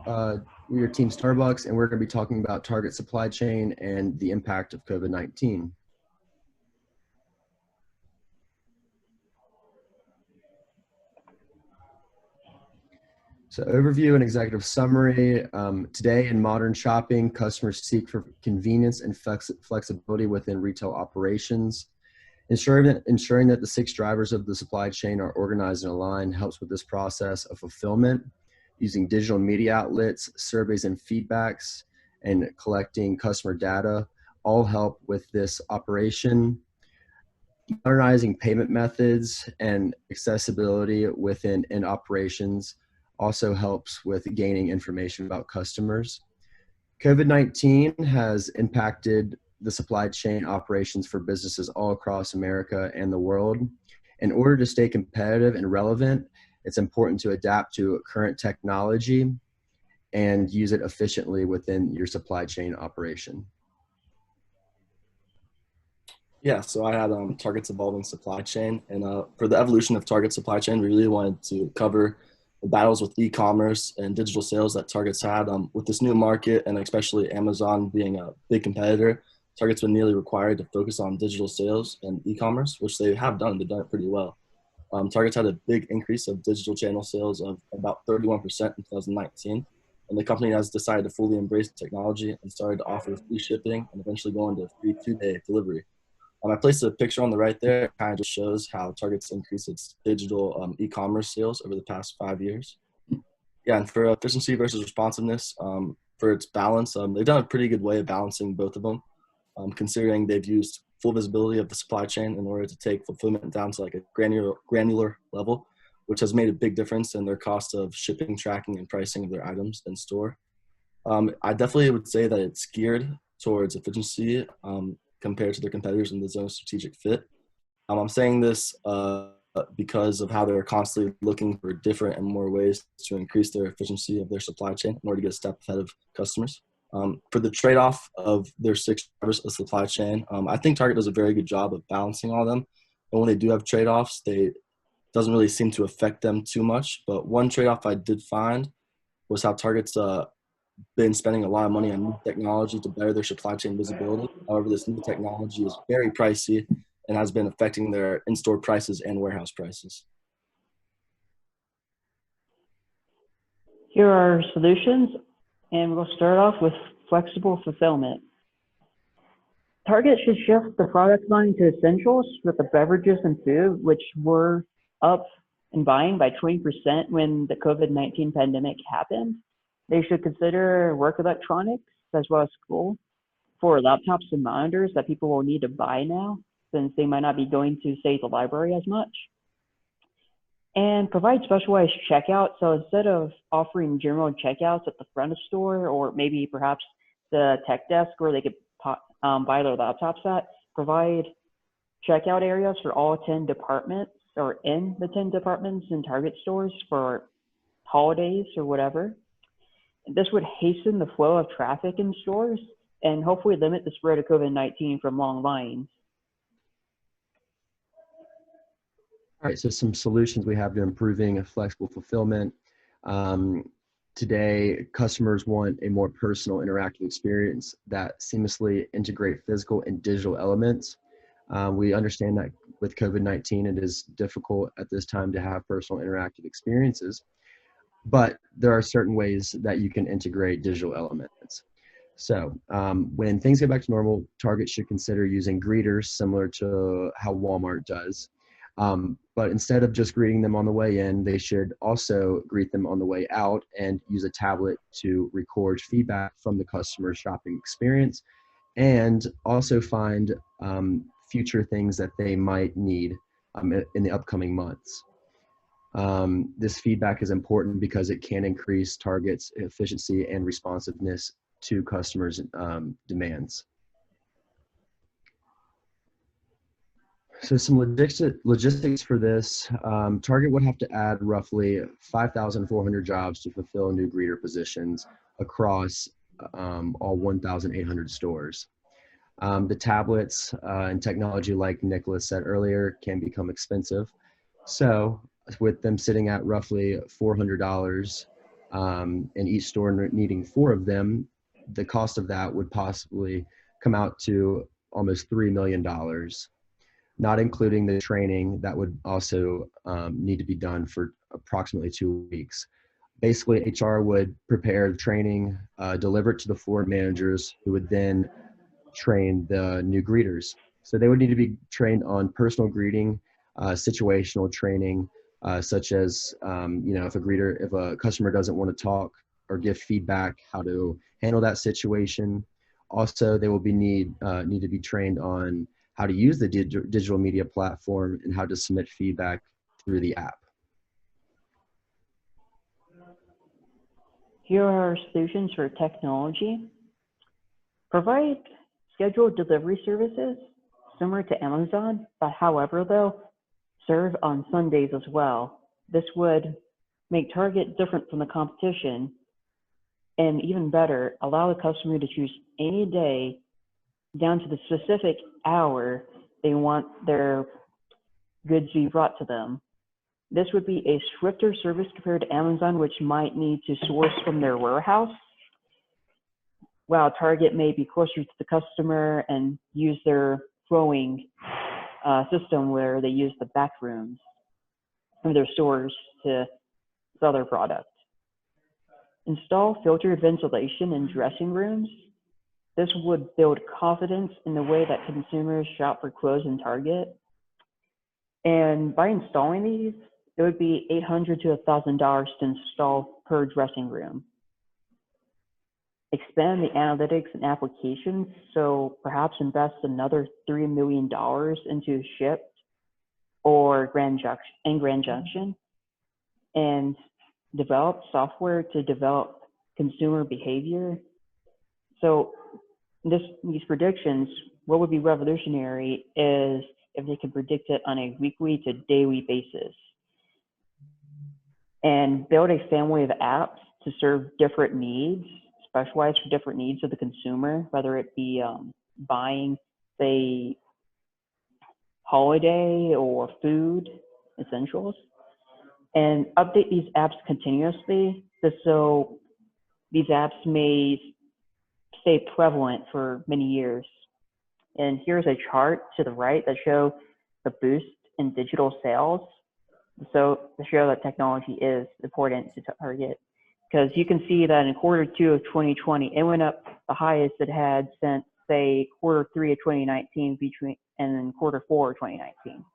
we're your team Starbucks, and we're going to be talking about Target supply chain and the impact of COVID-19. So overview and executive summary. Today in modern shopping, customers seek for convenience and flexibility within retail operations. Ensuring that the 6 drivers of the supply chain are organized and aligned helps with this process of fulfillment. Using digital media outlets, surveys and feedbacks, and collecting customer data all help with this operation. Modernizing payment methods and accessibility within operations also helps with gaining information about customers. COVID-19 has impacted the supply chain operations for businesses all across America and the world. In order to stay competitive and relevant, it's important to adapt to current technology and use it efficiently within your supply chain operation. Yeah, so I had Target's evolving supply chain, and for the evolution of Target's supply chain, we really wanted to cover the battles with e-commerce and digital sales that Target's had with this new market, and especially Amazon being a big competitor. Target's been nearly required to focus on digital sales and e-commerce, which they have done. They've done it pretty well. Target's had a big increase of digital channel sales of about 31% in 2019, and the company has decided to fully embrace technology and started to offer free shipping and eventually go into free 2-day delivery. I placed a picture on the right there. It kind of just shows how Target's increased its digital e-commerce sales over the past 5 years. Yeah, and for efficiency versus responsiveness, for its balance, they've done a pretty good way of balancing both of them, considering they've used full visibility of the supply chain in order to take fulfillment down to like a granular level, which has made a big difference in their cost of shipping, tracking, and pricing of their items in store. I definitely would say that it's geared towards efficiency compared to their competitors in the zone of strategic fit. I'm saying this because of how they're constantly looking for different and more ways to increase their efficiency of their supply chain in order to get a step ahead of customers. For the trade-off of their 6 drivers of supply chain, I think Target does a very good job of balancing all of them. And when they do have trade-offs, it doesn't really seem to affect them too much. But one trade-off I did find was how Target's been spending a lot of money on new technology to better their supply chain visibility. However, this new technology is very pricey and has been affecting their in-store prices and warehouse prices. Here are our solutions, and we'll start off with flexible fulfillment. Target should shift the product line to essentials with the beverages and food, which were up in buying by 20% when the COVID-19 pandemic happened. They should consider work electronics as well as school for laptops and monitors that people will need to buy now, since they might not be going to, say, the library as much. And provide specialized checkout. So instead of offering general checkouts at the front of the store, or maybe perhaps the tech desk where they could buy their laptops at, provide checkout areas for all 10 departments or in the 10 departments in Target stores for holidays or whatever. This would hasten the flow of traffic in stores and hopefully limit the spread of COVID-19 from long lines. All right, so some solutions we have to improving flexible fulfillment. Today, customers want a more personal, interactive experience that seamlessly integrate physical and digital elements. We understand that with COVID-19, it is difficult at this time to have personal, interactive experiences. But there are certain ways that you can integrate digital elements. So when things get back to normal, Target should consider using greeters similar to how Walmart does. But instead of just greeting them on the way in, they should also greet them on the way out and use a tablet to record feedback from the customer shopping experience, and also find future things that they might need in the upcoming months. This feedback is important because it can increase Target's efficiency and responsiveness to customers' demands. So some logistics for this, Target would have to add roughly 5,400 jobs to fulfill new greeter positions across all 1,800 stores. The tablets and technology, like Nicholas said earlier, can become expensive. So with them sitting at roughly $400, and each store needing 4 of them, the cost of that would possibly come out to almost $3 million, not including the training that would also need to be done for approximately 2 weeks. Basically, HR would prepare the training, deliver it to the floor managers, who would then train the new greeters. So they would need to be trained on personal greeting, situational training, such as, if a customer doesn't want to talk or give feedback, how to handle that situation. Also, they will need to be trained on how to use the digital media platform and how to submit feedback through the app. Here are solutions for technology. Provide scheduled delivery services similar to Amazon, but however, though, serve on Sundays as well. This would make Target different from the competition, and even better, allow the customer to choose any day down to the specific hour they want their goods to be brought to them. This would be a swifter service compared to Amazon, which might need to source from their warehouse, while Target may be closer to the customer and use their flowing system where they use the back rooms of their stores to sell their product. Install filtered ventilation in dressing rooms. This would build confidence in the way that consumers shop for clothes in Target. And by installing these, it would be $800 to $1,000 to install per dressing room. Expand the analytics and applications, so perhaps invest another $3 million into Shipt or Grand Junction, and develop software to develop consumer behavior. So these predictions, what would be revolutionary is if they could predict it on a weekly to daily basis, and build a family of apps to serve different needs, specialized for different needs of the consumer, whether it be buying, say, holiday or food essentials, and update these apps continuously, so these apps may stay prevalent for many years. And here's a chart to the right that shows the boost in digital sales. So to show that technology is important to Target, because you can see that in Q2 of 2020, it went up the highest it had since, say, Q3 of 2019 and then Q4 of 2019.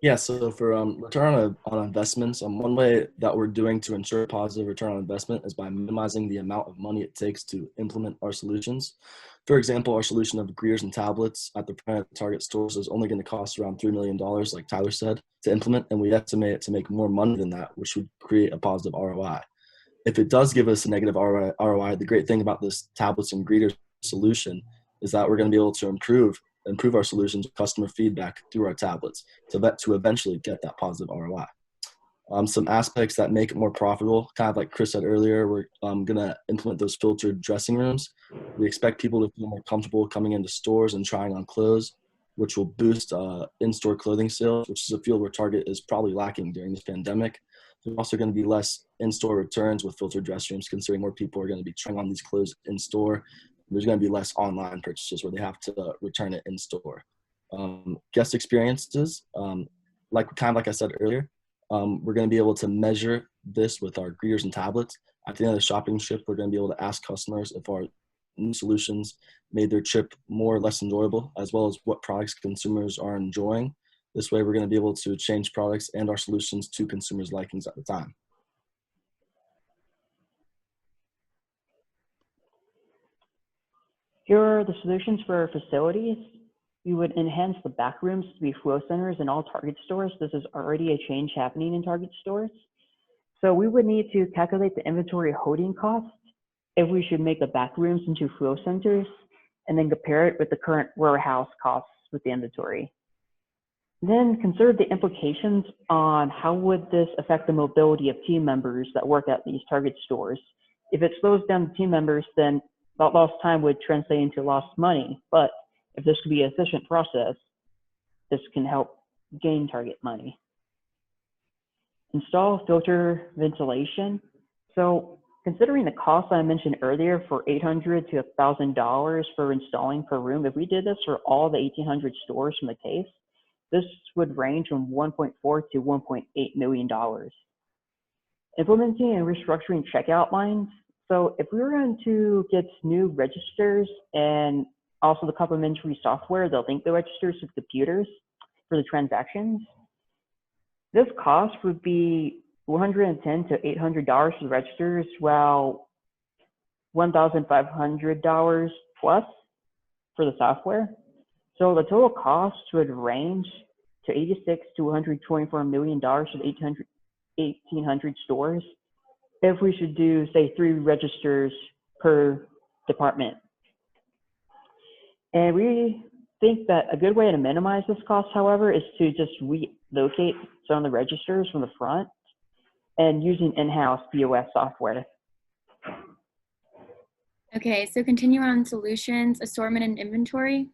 Yeah, so for return on investments, one way that we're doing to ensure positive return on investment is by minimizing the amount of money it takes to implement our solutions. For example, our solution of greeters and tablets at the Target stores is only going to cost around $3 million, like Tyler said, to implement, and we estimate it to make more money than that, which would create a positive ROI. If it does give us a negative ROI, the great thing about this tablets and greeters solution is that we're going to be able to improve our solutions with customer feedback through our tablets to eventually get that positive ROI. Some aspects that make it more profitable, kind of like Chris said earlier, we're going to implement those filtered dressing rooms. We expect people to feel more comfortable coming into stores and trying on clothes, which will boost in-store clothing sales, which is a field where Target is probably lacking during this pandemic. There's also going to be less in-store returns with filtered dressing rooms, considering more people are going to be trying on these clothes in-store. There's going to be less online purchases where they have to return it in store. Guest experiences, like I said earlier, we're going to be able to measure this with our greeters and tablets. At the end of the shopping trip, we're going to be able to ask customers if our new solutions made their trip more or less enjoyable, as well as what products consumers are enjoying. This way, we're going to be able to change products and our solutions to consumers' likings at the time. Here are the solutions for our facilities. We would enhance the back rooms to be flow centers in all Target stores. This is already a change happening in Target stores. So we would need to calculate the inventory holding cost if we should make the back rooms into flow centers, and then compare it with the current warehouse costs with the inventory. Then consider the implications on how would this affect the mobility of team members that work at these Target stores. If it slows down the team members, then that lost time would translate into lost money. But if this could be an efficient process, this can help gain Target money. Install filter ventilation. So considering the cost I mentioned earlier for $800 to $1,000 for installing per room, if we did this for all the 1,800 stores from the case, this would range from $1.4 to $1.8 million. Implementing and restructuring checkout lines. So if we were going to get new registers and also the complementary software that link the registers to the computers for the transactions, this cost would be $410 to $800 for the registers, while $1,500 plus for the software. So the total cost would range to $86 to $124 million for the 1,800 stores if we should do, say, 3 registers per department. And we think that a good way to minimize this cost, however, is to just relocate some of the registers from the front and using in-house POS software. Okay, so continue on solutions, assortment, and inventory.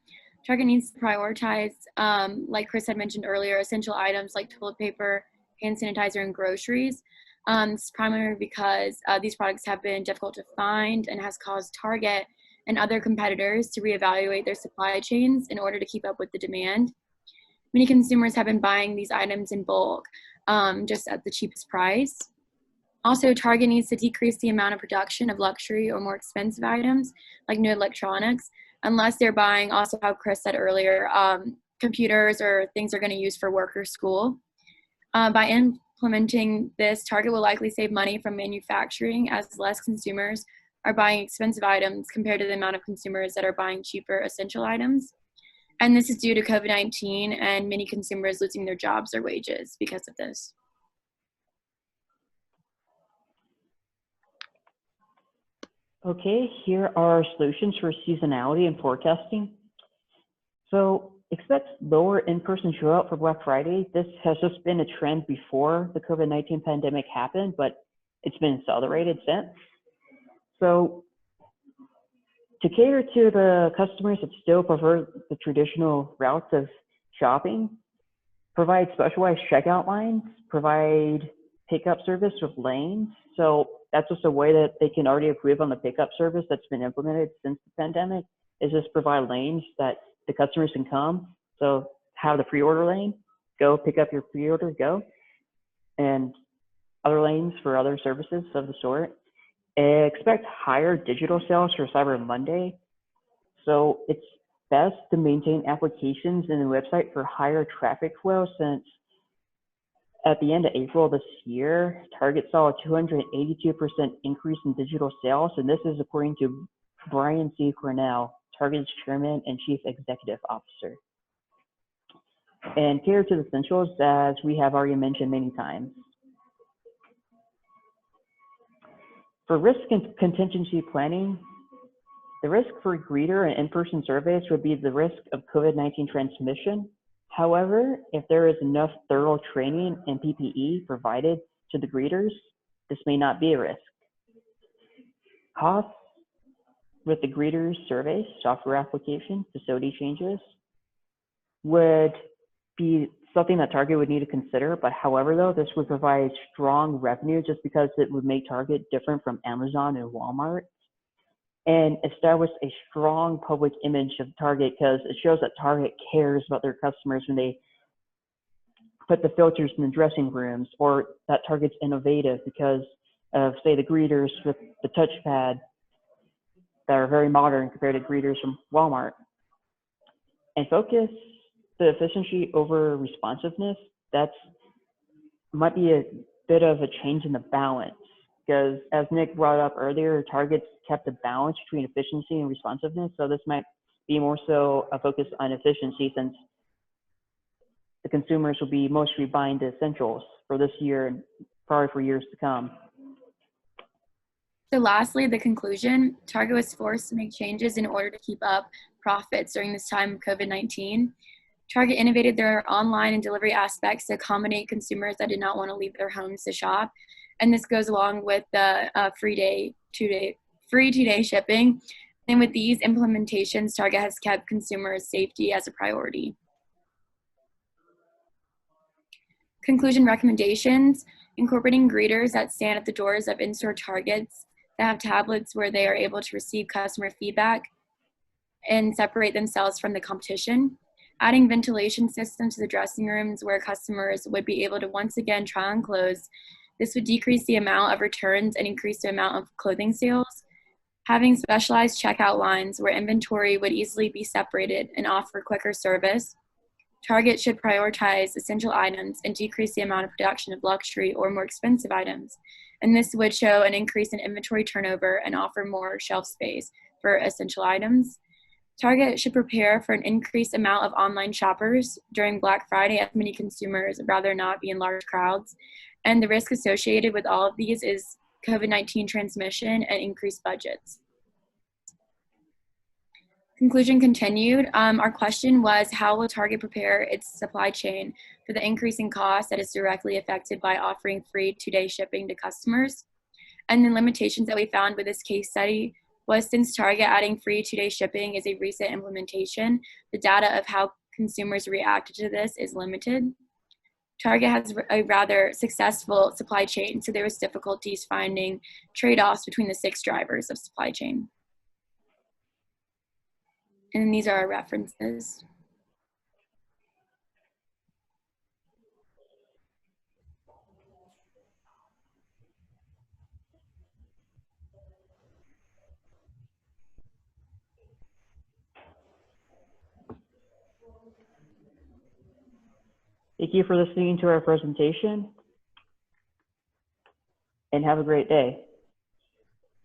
Target needs to prioritize, like Chris had mentioned earlier, essential items like toilet paper, hand sanitizer, and groceries. This is primarily because these products have been difficult to find and has caused Target and other competitors to reevaluate their supply chains in order to keep up with the demand. Many consumers have been buying these items in bulk, just at the cheapest price. Also, Target needs to decrease the amount of production of luxury or more expensive items like new electronics, unless they're buying, also how Chris said earlier, computers or things they're going to use for work or school. By implementing this, Target will likely save money from manufacturing, as less consumers are buying expensive items compared to the amount of consumers that are buying cheaper essential items. And this is due to COVID-19 and many consumers losing their jobs or wages because of this. Okay, here are solutions for seasonality and forecasting. So expect lower in-person show up for Black Friday. This has just been a trend before the COVID-19 pandemic happened, but it's been accelerated since. So to cater to the customers that still prefer the traditional routes of shopping, provide specialized checkout lines, provide pickup service with lanes. So that's just a way that they can already approve on the pickup service that's been implemented since the pandemic, is just provide lanes that the customers can come. So have the pre-order lane, go pick up your pre-order, go. And other lanes for other services of the sort. Expect higher digital sales for Cyber Monday. So it's best to maintain applications in the website for higher traffic flow, since at the end of April this year, Target saw a 282% increase in digital sales, and this is according to Brian C. Cornell, Target's Chairman and Chief Executive Officer. And cater to the essentials, as we have already mentioned many times. For risk and contingency planning, the risk for greeter and in-person surveys would be the risk of COVID-19 transmission. However, if there is enough thorough training and PPE provided to the greeters, this may not be a risk. Costs with the greeters surveys, software application, facility changes would be something that Target would need to consider. But however, though, this would provide strong revenue just because it would make Target different from Amazon and Walmart, and establish a strong public image of Target, because it shows that Target cares about their customers when they put the filters in the dressing rooms, or that Target's innovative because of, say, the greeters with the touchpad that are very modern compared to greeters from Walmart. And focus the efficiency over responsiveness. That's might be a bit of a change in the balance, because as Nick brought up earlier, Target's kept a balance between efficiency and responsiveness. So this might be more so a focus on efficiency, since the consumers will be mostly buying the essentials for this year and probably for years to come. So lastly, the conclusion, Target was forced to make changes in order to keep up profits during this time of COVID-19. Target innovated their online and delivery aspects to accommodate consumers that did not want to leave their homes to shop. And this goes along with the free two-day shipping. And with these implementations, Target has kept consumers' safety as a priority. Conclusion recommendations. Incorporating greeters that stand at the doors of in-store Targets that have tablets where they are able to receive customer feedback and separate themselves from the competition. Adding ventilation systems to the dressing rooms where customers would be able to once again try on clothes. This would decrease the amount of returns and increase the amount of clothing sales. Having specialized checkout lines where inventory would easily be separated and offer quicker service. Target should prioritize essential items and decrease the amount of production of luxury or more expensive items. And this would show an increase in inventory turnover and offer more shelf space for essential items. Target should prepare for an increased amount of online shoppers during Black Friday, as many consumers rather not be in large crowds. And the risk associated with all of these is COVID-19 transmission and increased budgets. Conclusion continued. Our question was, how will Target prepare its supply chain for the increasing cost that is directly affected by offering free 2-day shipping to customers? And the limitations that we found with this case study was, since Target adding free 2-day shipping is a recent implementation, the data of how consumers reacted to this is limited. Target has a rather successful supply chain, so there was difficulties finding trade-offs between the 6 drivers of supply chain. And these are our references. Thank you for listening to our presentation, and have a great day.